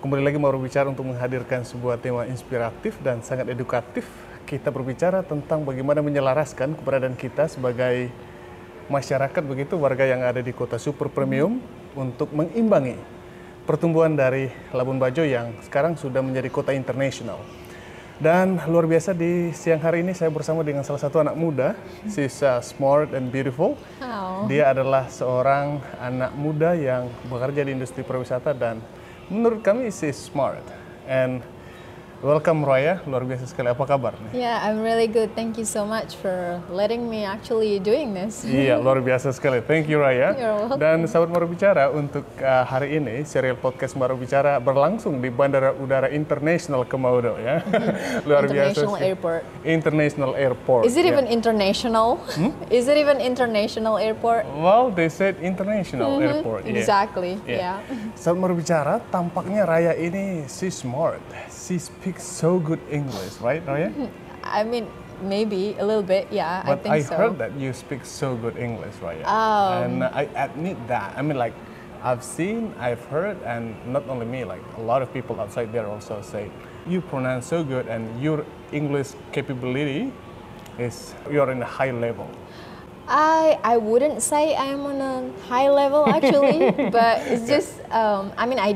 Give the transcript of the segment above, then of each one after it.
Kembali lagi mau berbicara untuk menghadirkan sebuah tema inspiratif dan sangat edukatif. Kita berbicara tentang bagaimana menyelaraskan keberadaan kita sebagai masyarakat, begitu warga yang ada di kota super premium untuk mengimbangi pertumbuhan dari Labuan Bajo yang sekarang sudah menjadi kota internasional. Dan luar biasa di siang hari ini saya bersama dengan salah satu anak muda. She's smart and beautiful. Oh. Dia adalah seorang anak muda yang bekerja di industri pariwisata dan menurut kami she's smart. And welcome Raya, luar biasa sekali. Apa kabar? Yeah, I'm really good. Thank you so much for letting me actually doing this. Iya, luar biasa sekali. Thank you Raya. You're welcome. Dan sahabat Mabar Bicara, untuk hari ini serial podcast Mabar Bicara berlangsung di Bandara Udara Internasional Komodo ya. Luar biasa. International Airport. International Airport. Is it ya. even international? Is it even international airport? Well, they said international airport. Exactly. Yeah. Yeah. Saat berbicara, tampaknya Raya ini she's smart. She speaks so good English, right, Raya? I mean, maybe a little bit. Yeah, But I think so. heard that you speak so good English, Raya. And I admit that. I mean, like, I've seen, I've heard, and not only me, like a lot of people outside there also say, you pronounce so good and your English capability is, you're in a high level. I wouldn't say I'm on a high level actually, but it's just I mean I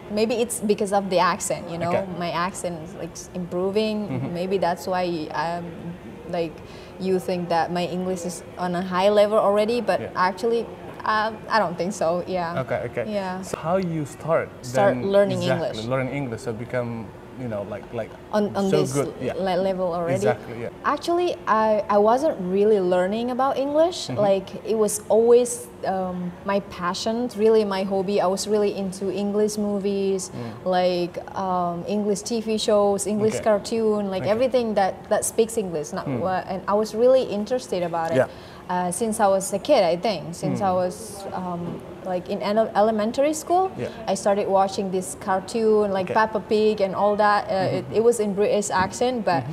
maybe it's because of the accent, you know. Okay. My accent is like improving. Maybe that's why like you think that my English is on a high level already, but actually I don't think so. Yeah. Okay, okay. Yeah. So how you start Learning exactly, English. learning English, so become, you know, like On so this good. Yeah. level already. Exactly, yeah. Actually, I wasn't really learning about English. Like it was always my passion, really my hobby. I was really into English movies, like English TV shows, English cartoon, like everything that speaks English. And I was really interested about it. Since I was a kid, I think. Since I was like in elementary school, I started watching this cartoon like Peppa Pig and all that. It was in British accent, but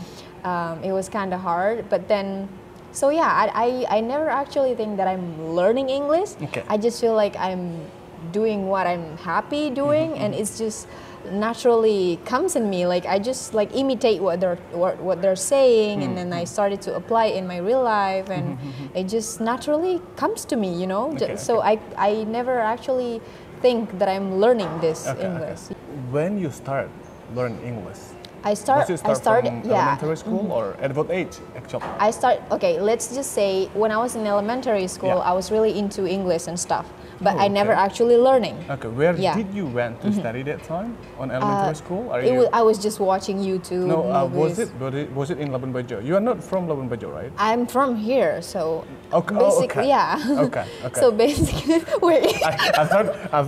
it was kind of hard. But then, so yeah, I never actually think that I'm learning English. I just feel like I'm doing what I'm happy doing, and it's just naturally comes in me. Like I just like imitate what they're saying, and then I started to apply it in my real life, and it just naturally comes to me, you know. So I never actually think that I'm learning this English. When you start learning English, I started from elementary school or at what age actually? Okay, let's just say when I was in elementary school, I was really into English and stuff, but I never actually learning. Okay, where did you went to study that time? On elementary school? I was just watching YouTube movies. Was it in Labuan Bajo? You are not from Labuan Bajo, right? I'm from here, so Okay. basically, Okay. So basically, wait. I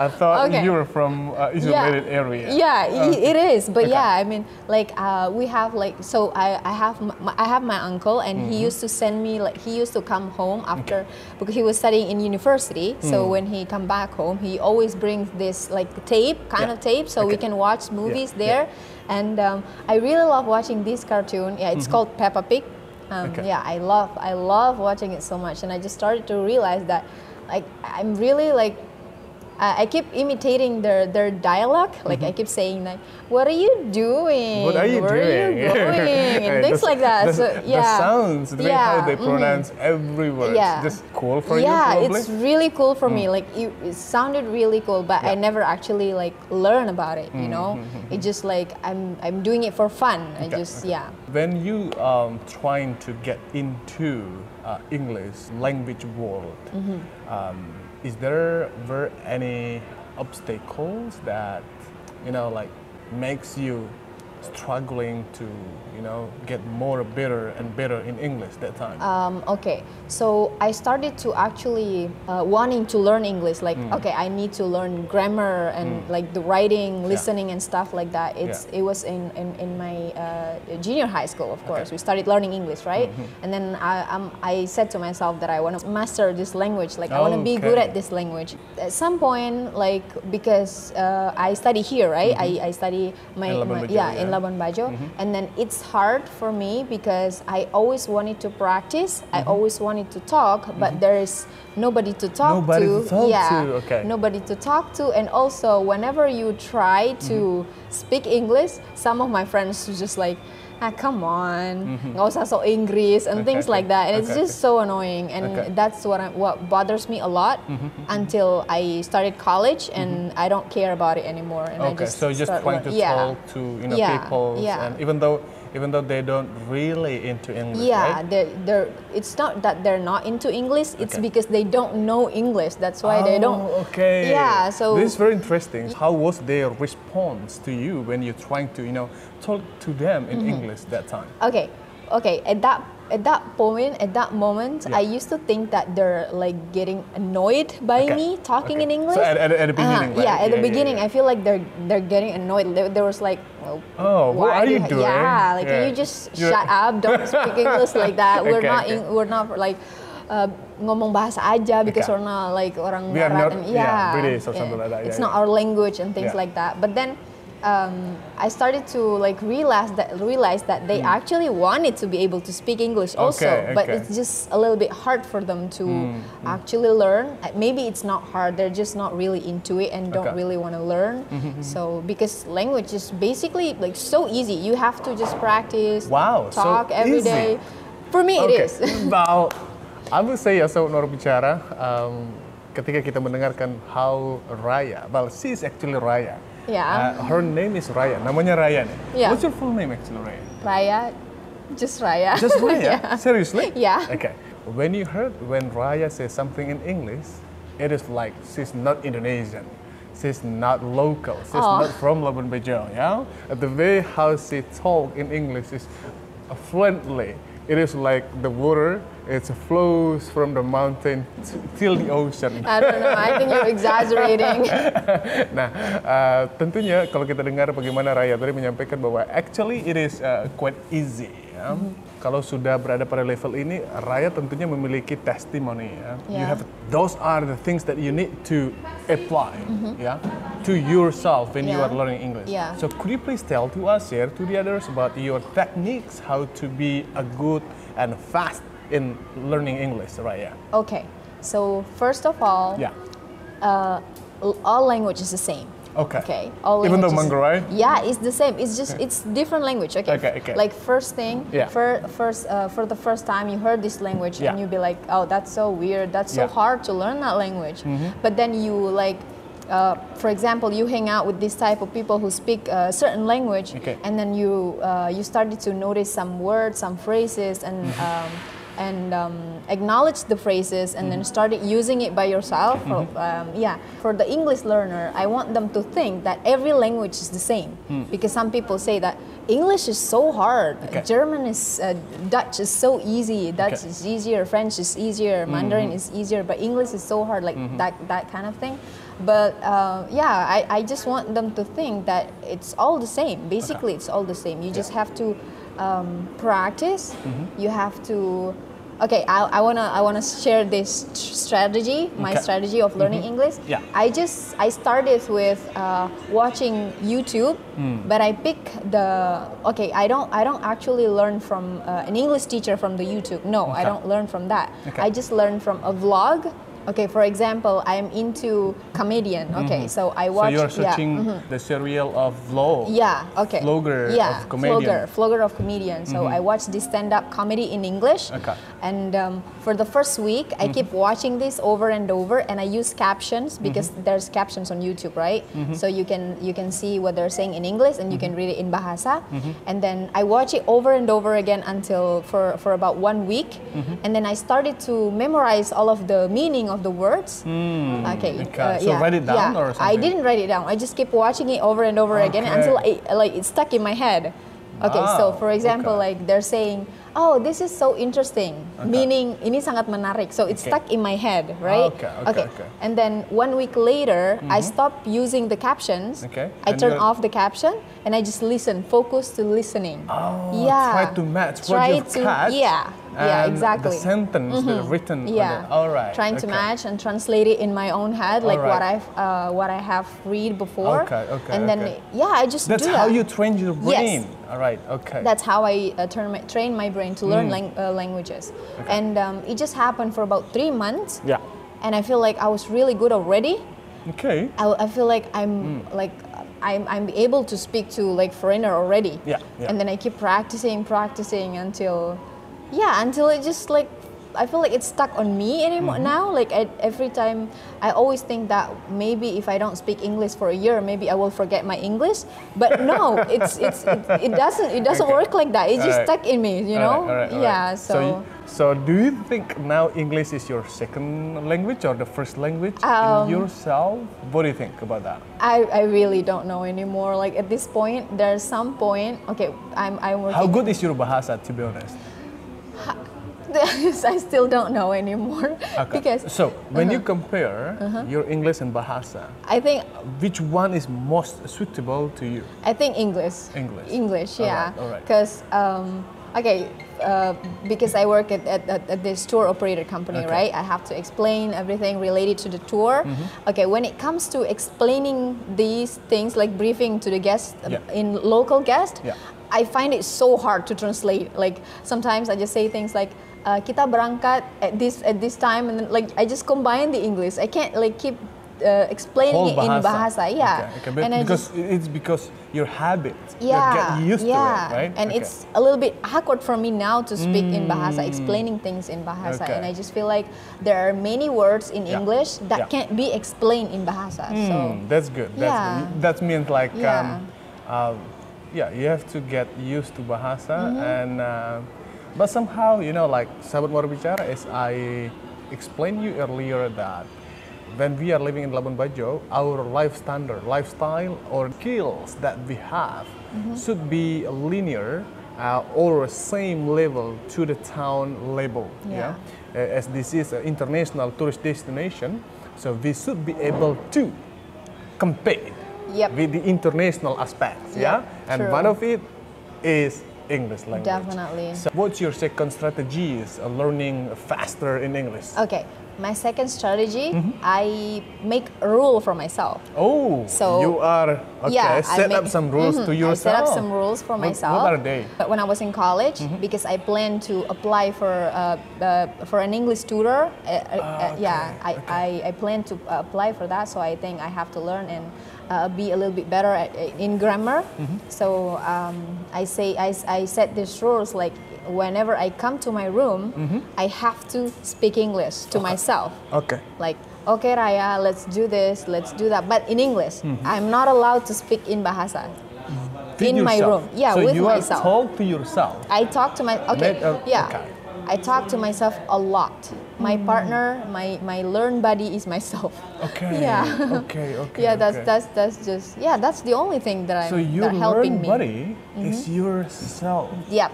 thought you were from isolated area. Yeah, it is. But I mean, like we have like, so I have my uncle, and he used to send me, like he used to come home after because he was studying in university. So when he come back home, he always brings this like tape, kind of tape, so we can watch movies there. And I really love watching this cartoon. Yeah, it's called Peppa Pig. Yeah, I love watching it so much, and I just started to realize that, like, I'm really like, I keep imitating their dialogue. Like I keep saying like, "What are you doing? What are you Where doing?" are you going? And things like that. So the sounds, the way how they pronounce every word. Just cool for you. Yeah, probably? it's really cool for me. Like it sounded really cool, but I never actually like learn about it. You know, it just like I'm doing it for fun. I just When you trying to get into English language world, is there any obstacles that, you know, like makes you struggling to, you know, get more better and better in English that time? Okay, so I started to actually wanting to learn English. Like, okay, I need to learn grammar and like the writing, listening, and stuff like that. It was in my junior high school, of course. We started learning English, right? And then I said to myself that I want to master this language. Like, I want to be good at this language. At some point, like, because I study here, right? I study in Labuan Bajo, and then it's hard for me because I always wanted to practice, I always wanted to talk, but there is nobody to talk to. Nobody to talk to, and also whenever you try to speak English, some of my friends are just like, come on, nggak usah so Inggris and things like that, and it's just so annoying, and that's what bothers me a lot until I started college, and I don't care about it anymore, and I just so just trying to talk to people, and even though they don't really into English, right? they're it's not that they're not into English, it's because they don't know English, that's why they don't. So this is very interesting. How was their response to you when you're trying to talk to them in English that time? At that moment, I used to think that they're like getting annoyed by me talking in English. So at the beginning, right? At the beginning, I feel like they're getting annoyed. They was like, well, what are you doing? Can you just shut up? Don't speak English like that. We're not like ngomong bahasa aja because we're not like orang barat and British or something like that. It's not our language and things like that. But then I started to like realize that they actually wanted to be able to speak English also, but it's just a little bit hard for them to actually learn. Maybe it's not hard; they're just not really into it and don't really want to learn. So because language is basically like so easy, you have to just practice, talk so every day. For me, it is. Well, I would say ya, sahabat Bicara, ketika kita mendengarkan how Raya, well, she is actually Raya. Her name is Raya. Namanya Raya nih. What's your full name actually, Raya? Raya, just Raya. Just Raya? Seriously? Yeah. Okay. When Raya says something in English, it is like she's not Indonesian. She's not local. She's not from Labuan Bajo. Yeah. The way how she talk in English is fluently. It is like the water, it flows from the mountain till the ocean. I don't know, I think you're exaggerating. Nah, tentunya kalau kita dengar bagaimana Raya tadi menyampaikan bahwa actually it is quite easy. Ya. Kalau sudah berada pada level ini, Raya tentunya memiliki testimoni. Ya. You have, those are the things that you need to apply, to yourself when you are learning English. So could you please tell to us, share to the others about your techniques, how to be a good and fast in learning English, Raya? Okay, so first of all, all language is the same. Okay. All even though Manggarai? Yeah, it's the same. It's just it's different language. Okay. Like first thing, for the first time you heard this language and you be like, oh, that's so weird. That's so hard to learn that language. But then you like, for example, you hang out with this type of people who speak a certain language, and then you started to notice some words, some phrases, and acknowledge the phrases, and then started using it by yourself. For the English learner, I want them to think that every language is the same, because some people say that English is so hard, German is, Dutch is so easy, Dutch is easier, French is easier, Mandarin is easier, but English is so hard, like that kind of thing. But I just want them to think that it's all the same. Basically, it's all the same. You just have to practice. You have to. Okay, I wanna share this strategy, my strategy of learning English. I started with watching YouTube, but I pick I don't actually learn from an English teacher from the YouTube. No, I don't learn from that. I just learn from a vlog. Okay, for example, I'm into comedian. Okay, so I watch. So you're searching the serial of vlog. Vlogger of comedian. Vlogger of comedian. So I watch this stand-up comedy in English. And for the first week, I keep watching this over and over, and I use captions because there's captions on YouTube, right? So you can see what they're saying in English, and you can read it in Bahasa. And then I watch it over and over again until for about 1 week, and then I started to memorize all of the meaning of the words. So write it down or something? I didn't write it down. I just keep watching it over and over again until it stuck in my head. Okay, so for example, like they're saying, oh, this is so interesting, meaning ini sangat menarik. So it's stuck in my head, right? Okay. And then 1 week later, I stop using the captions. I turn off the caption and I just listen, focus to listening. Try to match what you've catch Yeah, and exactly. the sentence that written. Yeah. All right. Trying to okay. match and translate it in my own head, like Alright. what I have read before. Okay, okay, And then okay. yeah, I just That's do how that. you train your brain. Yes. All right. Okay. That's how I train my brain to learn languages. Okay. And it just happened for about 3 months. yeah. And I feel like I was really good already. Okay. I feel like I'm able to speak to like foreigner already. Yeah, yeah. And then I keep practicing until it just like I feel like it's stuck on me anymore now. Like every time I always think that maybe if I don't speak English for a year, maybe I will forget my English. But no, it doesn't Okay. work like that. It's just Alright. stuck in me, you know. All right. Yeah. So. So do you think now English is your second language or the first language in yourself? What do you think about that? I really don't know anymore. Like at this point, there's some point. Okay, I'm working. How good is your Bahasa, to be honest? I still don't know anymore. Okay. Because So when you compare your English and Bahasa, I think which one is most suitable to you? I think English. English. English, yeah. Alright. Because because I work at this tour operator company, Okay. right? I have to explain everything related to the tour. Okay, when it comes to explaining these things, like briefing to the guests, Yeah. in local guest, Yeah. I find it so hard to translate. Like sometimes I just say things like, kita berangkat at this time, and then like I just combine the English. I can't like keep explaining it in Bahasa. Yeah. Okay. But And I because it's because your habit. yeah, You get used to it, right? And Okay. it's a little bit awkward for me now to speak in Bahasa, explaining things in Bahasa. Okay. And I just feel like there are many words in Yeah. English that Yeah. can't be explained in Bahasa. So That's good. That's Yeah. good. That means like Yeah. you have to get used to Bahasa and but somehow like sahabat berbicara, as I explained you earlier, that when we are living in Labuan Bajo, our lifestyle or skills that we have should be linear or same level to the town level. Yeah. As this is an international tourist destination, so we should be able to compete Yep. with the international aspects. Yep, And true. one of it is English language. Definitely. So what's your second strategies of learning faster in English? okay, my second strategy, I make a rule for myself. Oh, So, you are I set up make- some rules to I set yourself. up some rules for myself. What are they? But when I was in college, because I planned to apply for an English tutor, I planned to apply for that. So I think I have to learn and be a little bit better in grammar. So I set these rules like whenever I come to my room, I have to speak English to myself. Okay. Like, okay, Raya, let's do this, let's do that, but in English. I'm not allowed to speak in Bahasa. With In my yourself. room. Yeah, so with you myself. talk to yourself. I talk to my okay. Okay. I talk to myself a lot. My partner, my learn buddy is myself. Okay. Yeah. Okay. Yeah, okay. that's just that's the only thing that So I'm your that helping learn me. buddy is yourself. Yep.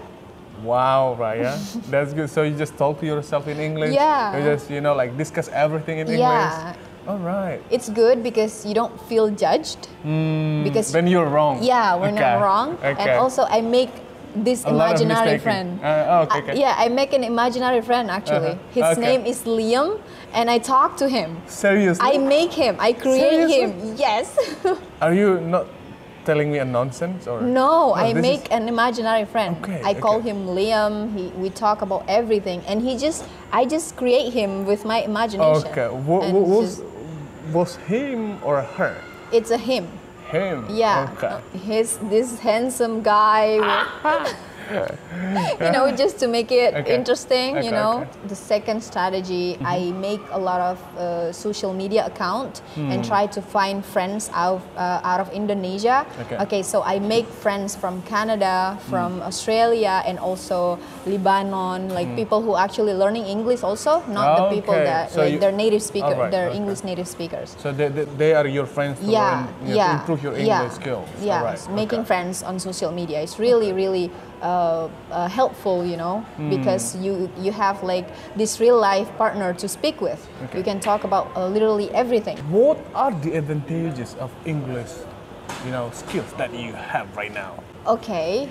Wow, Raya, that's good. So you just talk to yourself in English. Yeah. You just like discuss everything in English. Yeah. All right. It's good because you don't feel judged. Because When you're wrong. yeah, when Okay. I'm wrong, Okay. and also I make this A lot of imaginary mistaking. friend. Okay. Yeah, I make an imaginary friend actually. His Okay. name is Liam, and I talk to him. Seriously? I make him. I create Seriously? him. Yes. Are you not telling me a nonsense or? No, I this make is- an imaginary friend. Okay, I call okay. him Liam. We talk about everything, and I just create him with my imagination. Okay. And Was him or her? it's a him. Him. Yeah. Okay. He's this handsome guy. Just to make it Okay. interesting, Okay, okay. The second strategy, I make a lot of social media account and try to find friends out of Indonesia. Okay. So I make friends from Canada, from Australia, and also Lebanon, like people who actually learning English also, not the people Okay. that So they're native speakers, Alright, they're okay. English native speakers. So they are your friends to learn, to improve your English skills. Yeah, All right, making okay. friends on social media is really, really helpful, because you have like this real life partner to speak with. Okay. You can talk about literally everything. What are the advantages of English skills that you have right now? Okay,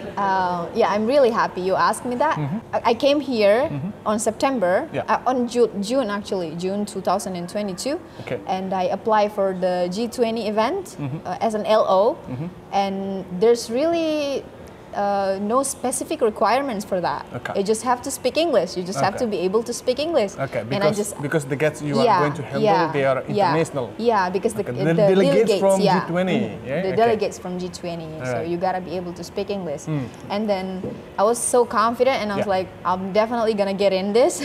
yeah, I'm really happy you asked me that. I came here on September, on June actually, June 2022, Okay. and I applied for the G20 event as an LO, and there's really no specific requirements for that. Okay. You just have to speak English. You just have Okay. to be able to speak English. Okay, and I just because the guests you are going to handle, they are international. Yeah, because the delegates from yeah, G20. Yeah? the Okay. delegates from G20. So Alright. you gotta be able to speak English. And then I was so confident, and I was like, I'm definitely gonna get in this.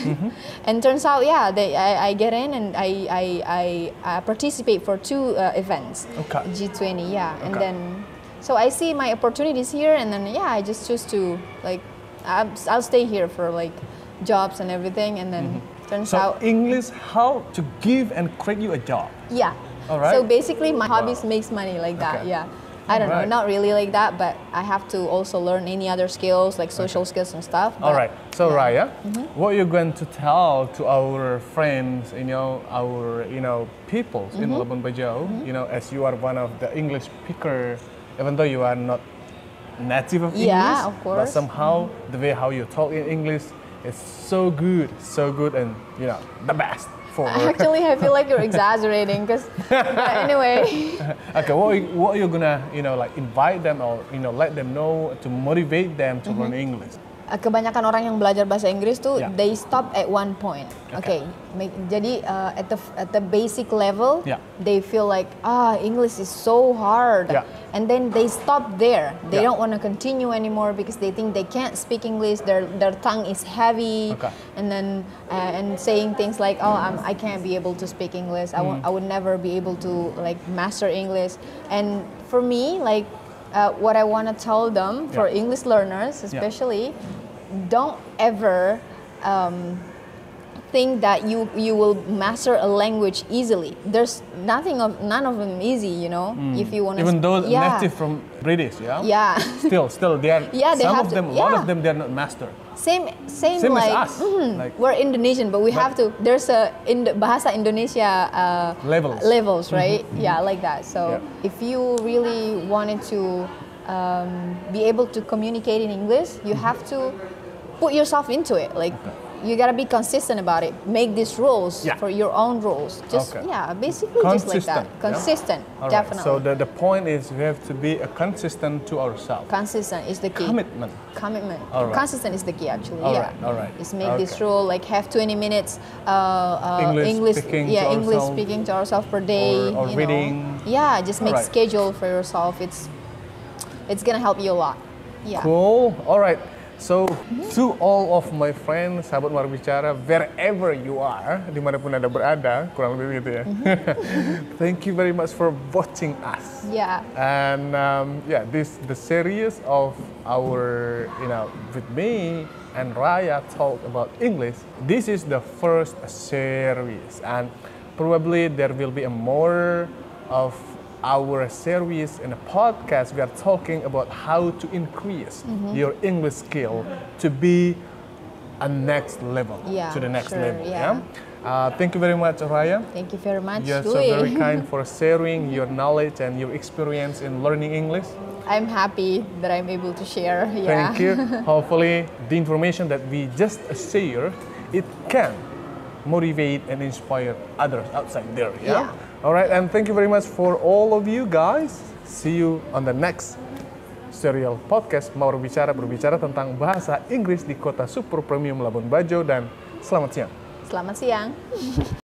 And turns out, yeah, I get in, and I participate for 2 events. Okay. G20, yeah, and Okay. then. So I see my opportunities here, and then I just choose to I'll stay here for jobs and everything, and then turns So out English, how to give and create you a job. yeah. All right. So basically, my hobbies makes money like that. Okay. Yeah. I don't know, Alright. not really like that, but I have to also learn any other skills like social skills and stuff. All right. So yeah. Raya, what are you going to tell to our friends, our peoples in Labuan Bajo, as you are one of the English speaker, even though you are not native of English, Yeah, of but course. somehow the way how you talk in English is so good, and the best for. Actually, I feel like you're exaggerating, because anyway. Okay, what are you gonna invite them or let them know to motivate them to learn English? Kebanyakan orang yang belajar bahasa Inggris tuh, Yeah. they stop at one point. Okay. Jadi at the basic level, Yeah. they feel like English is so hard, Yeah. and then they stop there. They Yeah. don't want to continue anymore because they think they can't speak English. Their tongue is heavy, Okay. and then and saying things like, I can't be able to speak English. I would never be able to master English. And for me, what I want to tell them, for English learners especially, don't ever think that you will master a language easily. There's none of them easy, if you want to. Even though native from British, yeah. Yeah. Still they are. Yeah, they some have of them, to, a lot yeah. of them, they are not master. Same Same like, as us. we're Indonesian, but we have to. There's in the Bahasa Indonesia levels, right? Yeah, like that. So if you really wanted to be able to communicate in English, you have to put yourself into it. You gotta be consistent about it. Make these rules for your own rules. Just basically just like that. Consistent, All right. definitely. So the point is we have to be consistent to ourselves. Consistent is the key. Commitment. All right. Consistent is the key, actually. All right. Just make this rule, have 20 minutes English speaking to ourselves per day. Or reading. Yeah, just make All right. schedule for yourself. It's gonna help you a lot. Yeah. Cool. All right. So, to all of my friends, sahabat Mabar Bicara, wherever you are, dimanapun Anda berada, kurang lebih gitu ya. Thank you very much for watching us. Yeah. And the series of our, with me and Raya talk about English. This is the first series, and probably there will be a more of our series in a podcast. We are talking about how to increase your English skill to be a next level, to the next level. Yeah. Thank you very much, Raya. Thank you very much. You're so very kind for sharing your knowledge and your experience in learning English. I'm happy that I'm able to share. Yeah. Thank you. Hopefully, the information that we just share, it can motivate and inspire others outside there. Yeah. All right, and thank you very much for all of you guys. See you on the next serial podcast Mabar Bicara, berbicara tentang bahasa Inggris di kota super premium Labuan Bajo, dan selamat siang. Selamat siang.